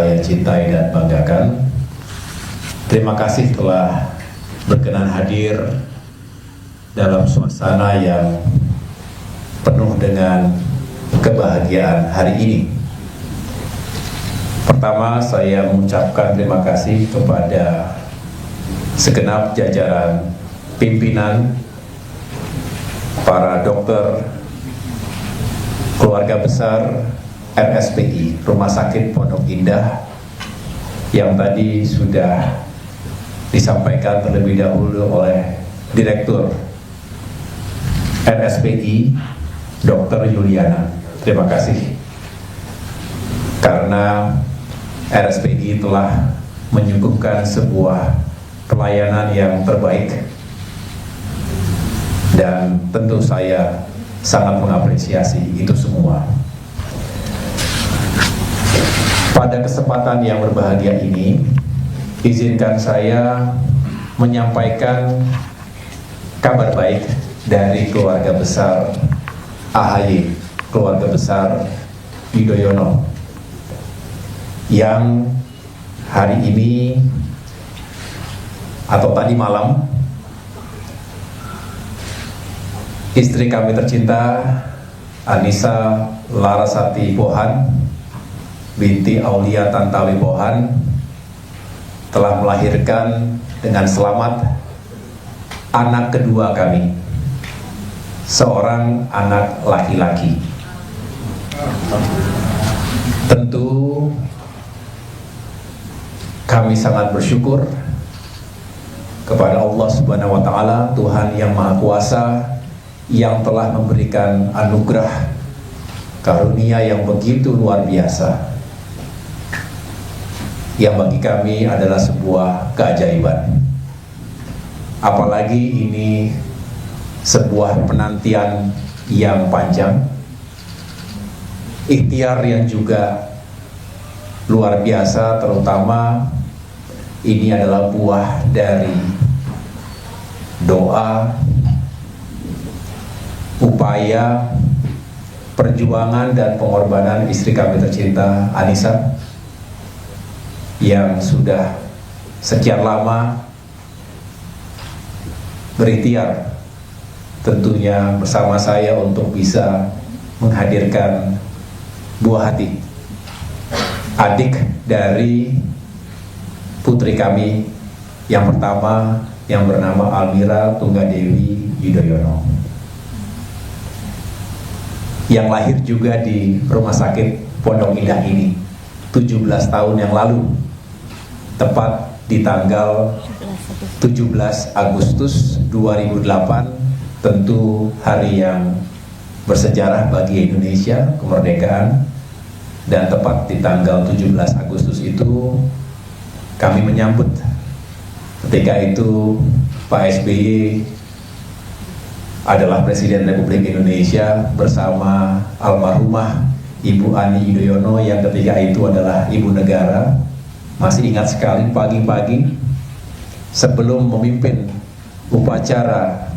saya cintai dan banggakan. Terima kasih telah berkenan hadir dalam suasana yang penuh dengan kebahagiaan hari ini. Pertama, saya mengucapkan terima kasih kepada segenap jajaran pimpinan, para dokter, keluarga besar RSPI Rumah Sakit Pondok Indah yang tadi sudah disampaikan terlebih dahulu oleh Direktur RSPI Dr. Yuliana. Terima kasih karena RSPI telah menyuguhkan sebuah pelayanan yang terbaik, dan tentu saya sangat mengapresiasi itu semua. Pada kesempatan yang berbahagia ini, izinkan saya menyampaikan kabar baik dari keluarga besar AHY, keluarga besar Yudhoyono, yang hari ini atau tadi malam istri kami tercinta Anissa Larasati Pohan binti Aulia Tantawi Pohan telah melahirkan dengan selamat anak kedua kami, seorang anak laki-laki. Tentu kami sangat bersyukur kepada Allah Subhanahu wa Ta'ala, Tuhan yang Maha Kuasa, yang telah memberikan anugerah karunia yang begitu luar biasa, yang bagi kami adalah sebuah keajaiban. Apalagi ini sebuah penantian yang panjang, ikhtiar yang juga luar biasa, terutama ini adalah buah dari doa, upaya, perjuangan dan pengorbanan istri kami tercinta Anissa, yang sudah sekian lama berikhtiar tentunya bersama saya untuk bisa menghadirkan buah hati, adik dari putri kami yang pertama, yang bernama Almira Tunggadewi Yudhoyono, yang lahir juga di Rumah Sakit Pondok Indah ini 17 tahun yang lalu, tepat di tanggal 17 Agustus 2008, tentu hari yang bersejarah bagi Indonesia, kemerdekaan. Dan tepat di tanggal 17 Agustus itu kami menyambut, ketika itu Pak SBY adalah Presiden Republik Indonesia bersama almarhumah Ibu Ani Yudhoyono yang ketika itu adalah Ibu Negara. Masih ingat sekali pagi-pagi sebelum memimpin upacara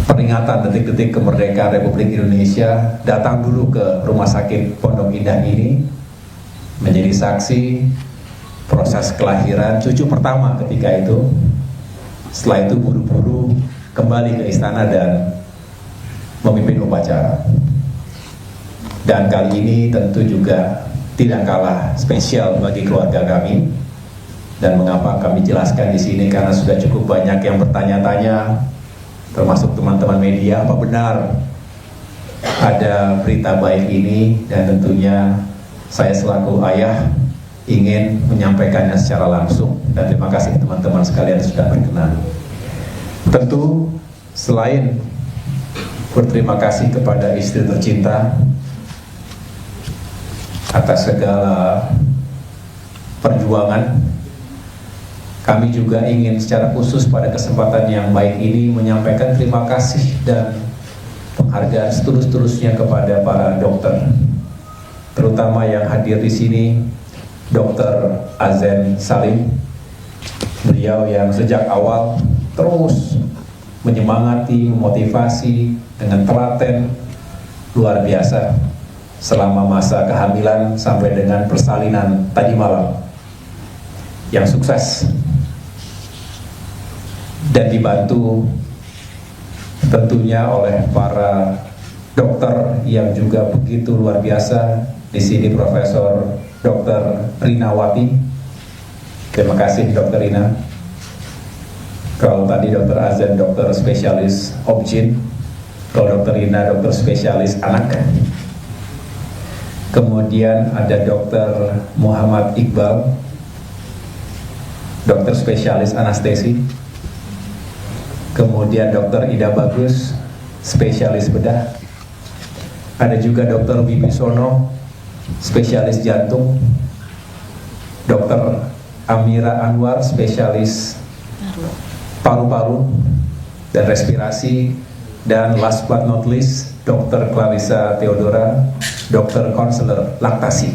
peringatan detik-detik kemerdekaan Republik Indonesia, datang dulu ke Rumah Sakit Pondok Indah ini menjadi saksi proses kelahiran cucu pertama ketika itu. Setelah itu buru-buru kembali ke istana dan memimpin upacara. Dan kali ini tentu juga tidak kalah spesial bagi keluarga kami. Dan mengapa kami jelaskan di sini, karena sudah cukup banyak yang bertanya-tanya, termasuk teman-teman media, apa benar ada berita baik ini. Dan tentunya saya selaku ayah ingin menyampaikannya secara langsung. Dan terima kasih teman-teman sekalian sudah berkenan. Tentu selain berterima kasih kepada istri tercinta atas segala perjuangan, kami juga ingin secara khusus pada kesempatan yang baik ini menyampaikan terima kasih dan penghargaan setulus-tulusnya kepada para dokter, terutama yang hadir di sini, Dr. Azen Salim. Beliau yang sejak awal terus menyemangati, memotivasi dengan telaten luar biasa selama masa kehamilan sampai dengan persalinan tadi malam yang sukses dan dibantu tentunya oleh para dokter yang juga begitu luar biasa. Di sini Profesor Dr. Rinawati. Terima kasih Dr. Rina. Kalau tadi Dr. Azan dokter spesialis obgyn, kalau Dr. Rina dokter spesialis anak. Kemudian ada Dr. Muhammad Iqbal, dokter spesialis anestesi. Kemudian Dr. Ida Bagus, spesialis bedah. Ada juga Dr. Wibisono, spesialis jantung. Dr. Amira Anwar, spesialis paru-paru dan respirasi. Dan last but not least, Dr. Clarissa Theodora, dokter konselor laktasi.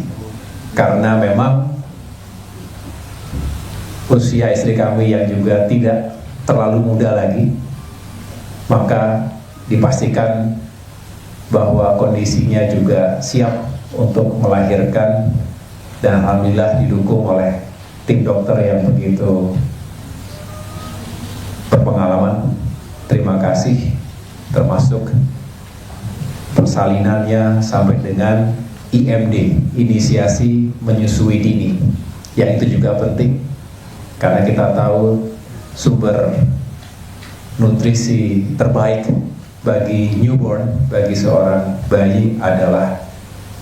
Karena memang usia istri kami yang juga tidak terlalu muda lagi, maka dipastikan bahwa kondisinya juga siap untuk melahirkan, dan alhamdulillah didukung oleh tim dokter yang begitu berpengalaman. Terima kasih, termasuk persalinannya sampai dengan IMD, inisiasi menyusui dini, yang itu juga penting karena kita tahu sumber nutrisi terbaik bagi newborn, bagi seorang bayi adalah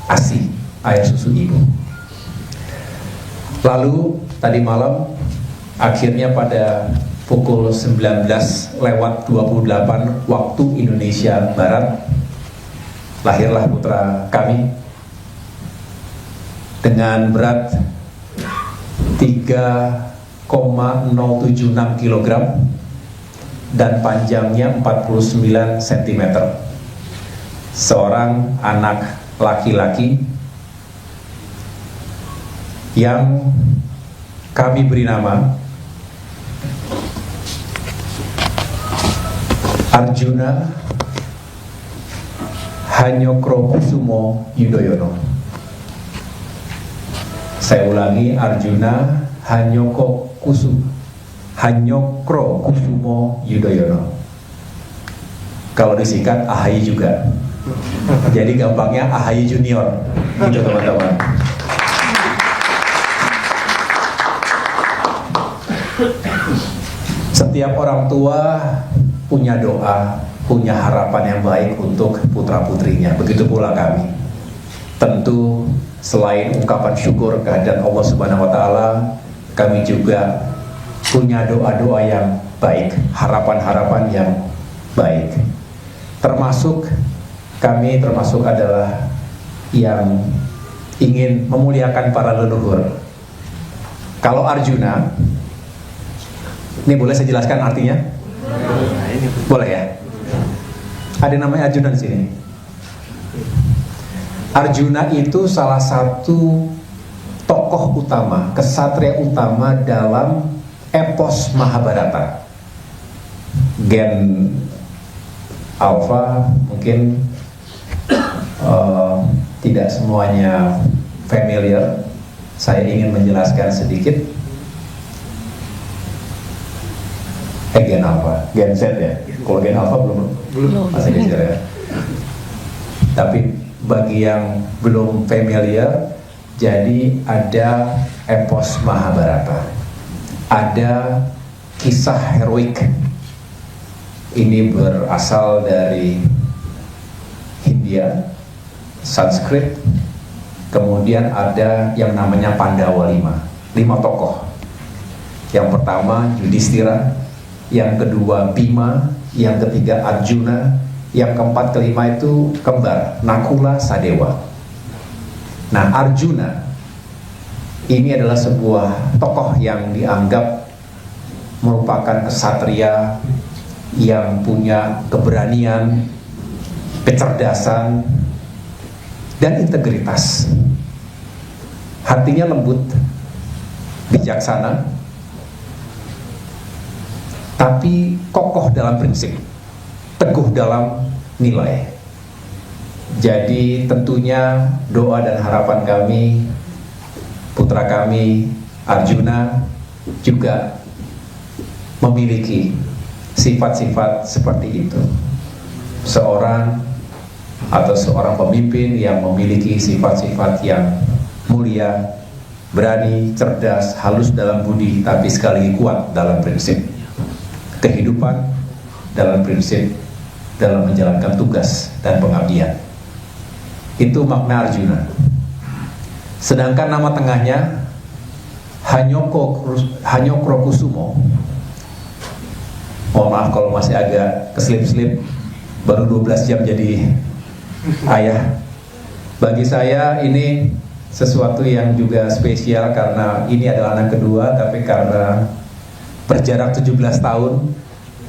ASI, air susu ibu. Lalu tadi malam akhirnya pada pukul 19:28 waktu Indonesia Barat lahirlah putra kami dengan berat 3,076 kg dan panjangnya 49 cm. Seorang anak laki-laki yang kami beri nama Arjuna Hanyokrokusumo Yudhoyono. Saya ulangi, Arjuna Hanyokrokusumo Yudhoyono. Kalau disingkat AHY juga. Jadi gampangnya AHY Junior, gitu teman-teman. Setiap orang tua punya doa, punya harapan yang baik untuk putra-putrinya. Begitu pula kami. Tentu selain ungkapan syukur kehadirat Allah Subhanahu wa taala, kami juga punya doa-doa yang baik, harapan-harapan yang baik. Kami termasuk adalah yang ingin memuliakan para leluhur. Kalau Arjuna, ini boleh saya jelaskan artinya? Boleh ya? Ada namanya Arjuna di sini. Arjuna itu salah satu tokoh utama, kesatria utama dalam epos Mahabharata. Gen Alpha mungkin tidak semuanya familiar. Saya ingin menjelaskan sedikit. Gen Alpha, Gen Z ya. Kalau Gen Alpha belum masih kecil ya. Tapi bagi yang belum familiar, jadi ada epos Mahabharata, ada kisah heroik. Ini berasal dari Hindia, Sanskrit. Kemudian ada yang namanya Pandawa 5 tokoh. Yang pertama Yudhistira, yang kedua Bima, yang ketiga Arjuna, yang keempat kelima itu kembar Nakula Sadewa. Nah, Arjuna ini adalah sebuah tokoh yang dianggap merupakan kesatria yang punya keberanian, kecerdasan, dan integritas. Hatinya lembut, bijaksana, tapi kokoh dalam prinsip, teguh dalam nilai. Jadi tentunya doa dan harapan kami, putra kami Arjuna juga memiliki sifat-sifat seperti itu. Seorang pemimpin yang memiliki sifat-sifat yang mulia, berani, cerdas, halus dalam budi, tapi sekali kuat dalam prinsip kehidupan, dalam prinsip dalam menjalankan tugas dan pengabdian. Itu makna Arjuna. Sedangkan nama tengahnya Hanyokrokusumo. Mohon maaf kalau masih agak keslip-slip, baru 12 jam jadi ayah. Bagi saya ini sesuatu yang juga spesial karena ini adalah anak kedua, tapi karena berjarak 17 tahun,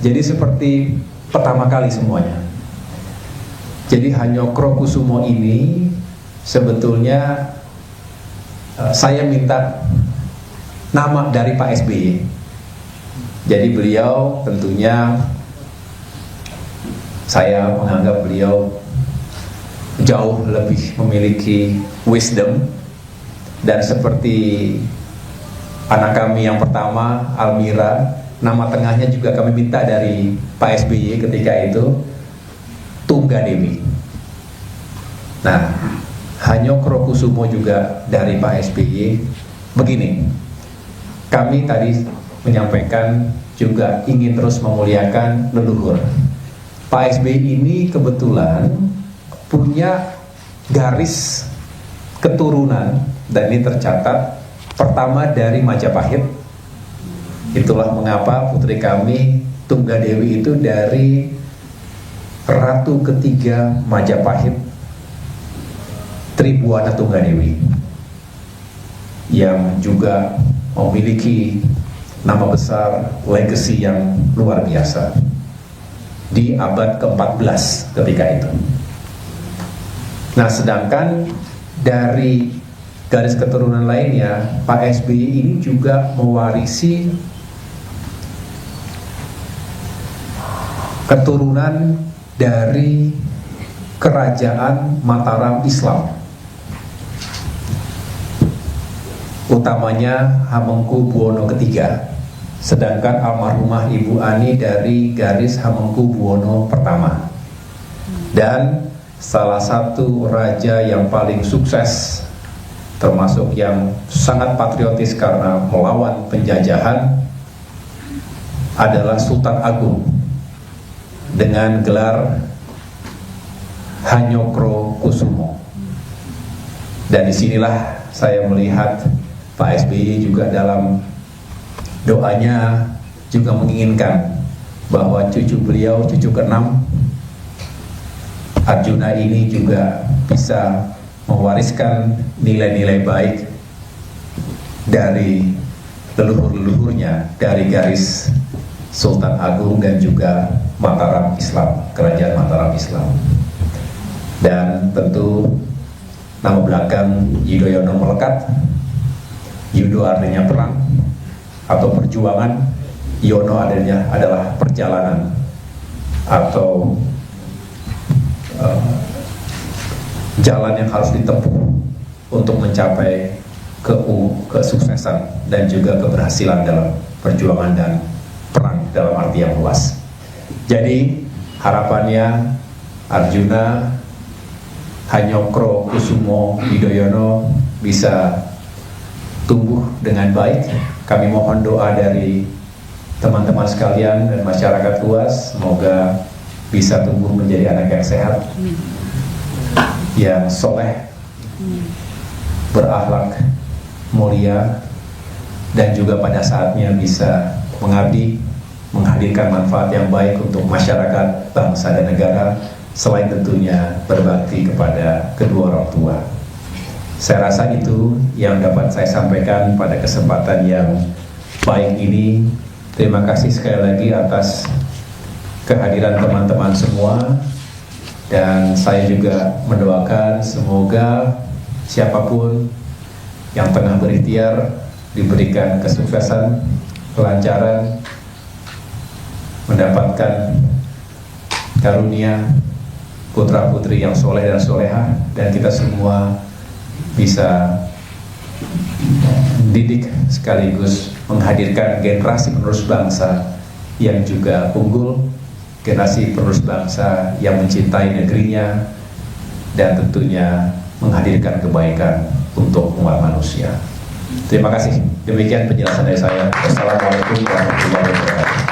jadi seperti pertama kali semuanya. Jadi Hanyokrokusumo ini sebetulnya saya minta nama dari Pak SBY. Jadi beliau tentunya, saya menganggap beliau jauh lebih memiliki wisdom, dan seperti anak kami yang pertama Almira, nama tengahnya juga kami minta dari Pak SBY ketika itu, Tunggadewi. Nah, Hanyokrokusumo juga dari Pak SBY. Begini, kami tadi menyampaikan juga ingin terus memuliakan leluhur. Pak SBY ini kebetulan punya garis keturunan, dan ini tercatat, pertama dari Majapahit. Itulah mengapa putri kami Tunggadewi itu dari Ratu ketiga Majapahit, Tribuana Tunggadewi, yang juga memiliki nama besar, legacy yang luar biasa di abad ke-14 ketika itu. Nah, sedangkan dari garis keturunan lainnya, Pak SBY ini juga mewarisi keturunan dari kerajaan Mataram Islam, utamanya Hamengkubuwono III. Sedangkan almarhumah Ibu Ani dari garis Hamengkubuwono pertama. Dan salah satu raja yang paling sukses, termasuk yang sangat patriotis karena melawan penjajahan, adalah Sultan Agung dengan gelar Hanyokrokusumo. Dan disinilah saya melihat Pak SBY juga dalam doanya juga menginginkan bahwa cucu beliau, cucu ke-6 Arjuna ini juga bisa mewariskan nilai-nilai baik dari leluhur-leluhurnya, dari garis Sultan Agung dan juga Mataram Islam, kerajaan Mataram Islam. Dan tentu nama belakang Yudhoyono melekat. Yudo artinya perang atau perjuangan, Yono artinya adalah perjalanan atau jalan yang harus ditempuh untuk mencapai kesuksesan dan juga keberhasilan dalam perjuangan dan perang dalam arti yang luas. Jadi harapannya Arjuna Hanyokrokusumo Yudhoyono bisa tumbuh dengan baik. Kami mohon doa dari teman-teman sekalian dan masyarakat luas, semoga bisa tumbuh menjadi anak yang sehat, yang soleh, berakhlak mulia, dan juga pada saatnya bisa mengabdi, menghadirkan manfaat yang baik untuk masyarakat, bangsa, dan negara, selain tentunya berbakti kepada kedua orang tua. Saya rasa itu yang dapat saya sampaikan pada kesempatan yang baik ini. Terima kasih sekali lagi atas kehadiran teman-teman semua, dan saya juga mendoakan semoga siapapun yang tengah berikhtiar diberikan kesuksesan, kelancaran, mendapatkan karunia putra-putri yang soleh dan soleha, dan kita semua bisa didik sekaligus menghadirkan generasi penerus bangsa yang juga unggul, generasi penerus bangsa yang mencintai negerinya, dan tentunya menghadirkan kebaikan untuk umat manusia. Terima kasih. Demikian penjelasan dari saya. Wassalamualaikum warahmatullahi wabarakatuh.